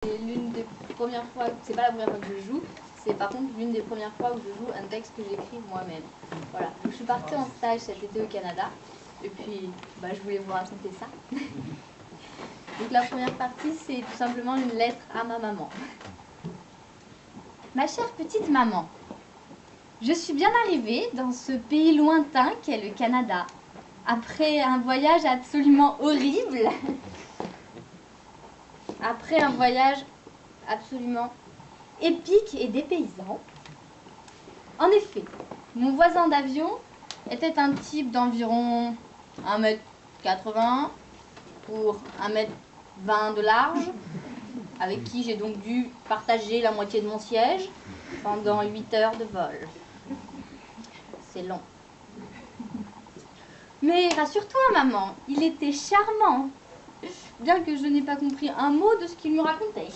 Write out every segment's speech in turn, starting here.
C'est l'une des premières fois, c'est pas la première fois que je joue, c'est par contre l'une des premières fois où je joue un texte que j'écris moi-même. Voilà, donc, je suis partie en stage cet été au Canada, et puis je voulais vous raconter ça. Donc la première partie, c'est tout simplement une lettre à ma maman. Ma chère petite maman, je suis bien arrivée dans ce pays lointain qu'est le Canada, après un voyage absolument horrible. Après un voyage absolument épique et dépaysant. En effet, mon voisin d'avion était un type d'environ 1,80 m pour 1,20 m de large, avec qui j'ai donc dû partager la moitié de mon siège pendant 8 heures de vol. C'est long. Mais rassure-toi, maman, il était charmant. Bien que je n'ai pas compris un mot de ce qu'il me racontait.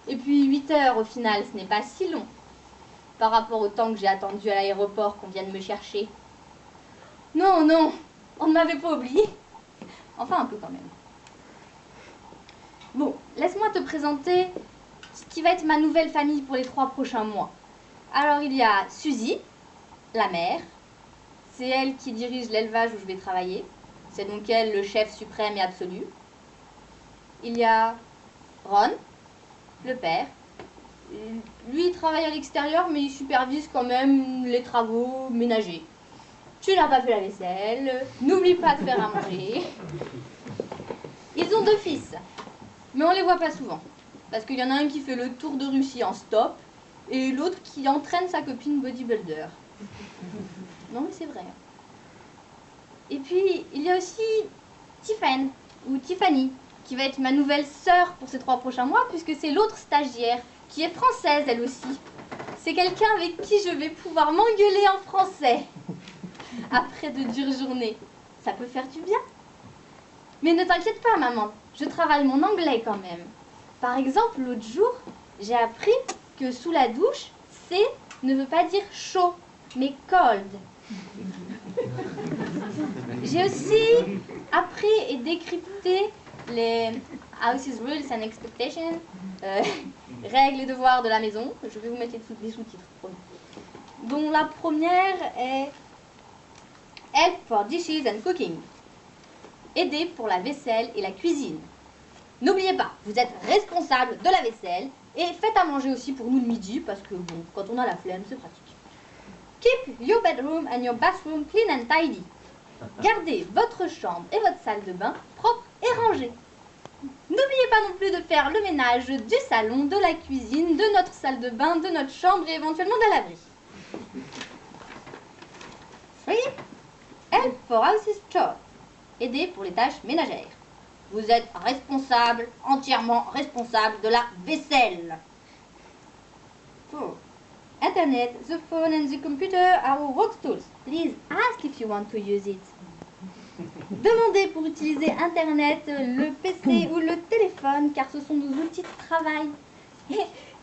Et puis 8 heures au final, ce n'est pas si long par rapport au temps que j'ai attendu à l'aéroport qu'on vienne me chercher. Non, non, on ne m'avait pas oublié. Enfin un peu quand même. Bon, laisse-moi te présenter ce qui va être ma nouvelle famille pour les 3 prochains mois. Alors il y a Suzy, la mère. C'est elle qui dirige l'élevage où je vais travailler. C'est donc elle le chef suprême et absolu. Il y a Ron, le père. Lui, il travaille à l'extérieur, mais il supervise quand même les travaux ménagers. Tu n'as pas fait la vaisselle, n'oublie pas de faire à manger. Ils ont 2 fils, mais on les voit pas souvent. Parce qu'il y en a un qui fait le tour de Russie en stop, et l'autre qui entraîne sa copine bodybuilder. Non mais c'est vrai. Et puis, il y a aussi Tiffany, ou Tiffany, qui va être ma nouvelle sœur pour ces 3 prochains mois, puisque c'est l'autre stagiaire, qui est française elle aussi. C'est quelqu'un avec qui je vais pouvoir m'engueuler en français, après de dures journées. Ça peut faire du bien. Mais ne t'inquiète pas, maman, je travaille mon anglais quand même. Par exemple, l'autre jour, j'ai appris que sous la douche, C ne veut pas dire chaud, mais cold. J'ai aussi appris et décrypté les House's Rules and Expectations, règles et devoirs de la maison. Je vais vous mettre des sous-titres, dont la première est Help for dishes and cooking. Aider pour la vaisselle et la cuisine. N'oubliez pas, vous êtes responsable de la vaisselle et faites à manger aussi pour nous le midi parce que bon, quand on a la flemme, c'est pratique. Keep your bedroom and your bathroom clean and tidy. Gardez votre chambre et votre salle de bain propres et rangées. N'oubliez pas non plus de faire le ménage du salon, de la cuisine, de notre salle de bain, de notre chambre et éventuellement de la laverie. 3. Help for house's chores. Aider pour les tâches ménagères. Vous êtes responsable, entièrement responsable de la vaisselle. 4. Internet, the phone and the computer are our work tools. Please ask if you want to use it. Demandez pour utiliser Internet, le PC ou le téléphone, car ce sont nos outils de travail.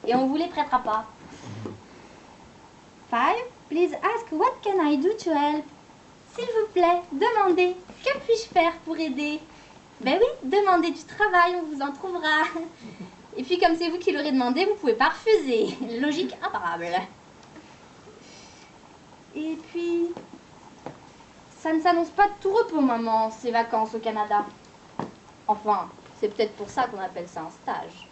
Et on ne vous les prêtera pas. 5. Please ask what can I do to help. S'il vous plaît, demandez. Que puis-je faire pour aider? Ben oui, demandez du travail, on vous en trouvera. Et puis comme c'est vous qui l'aurez demandé, vous ne pouvez pas refuser. Logique imparable. Et puis, ça ne s'annonce pas de tout repos, maman, ces vacances au Canada. Enfin, c'est peut-être pour ça qu'on appelle ça un stage.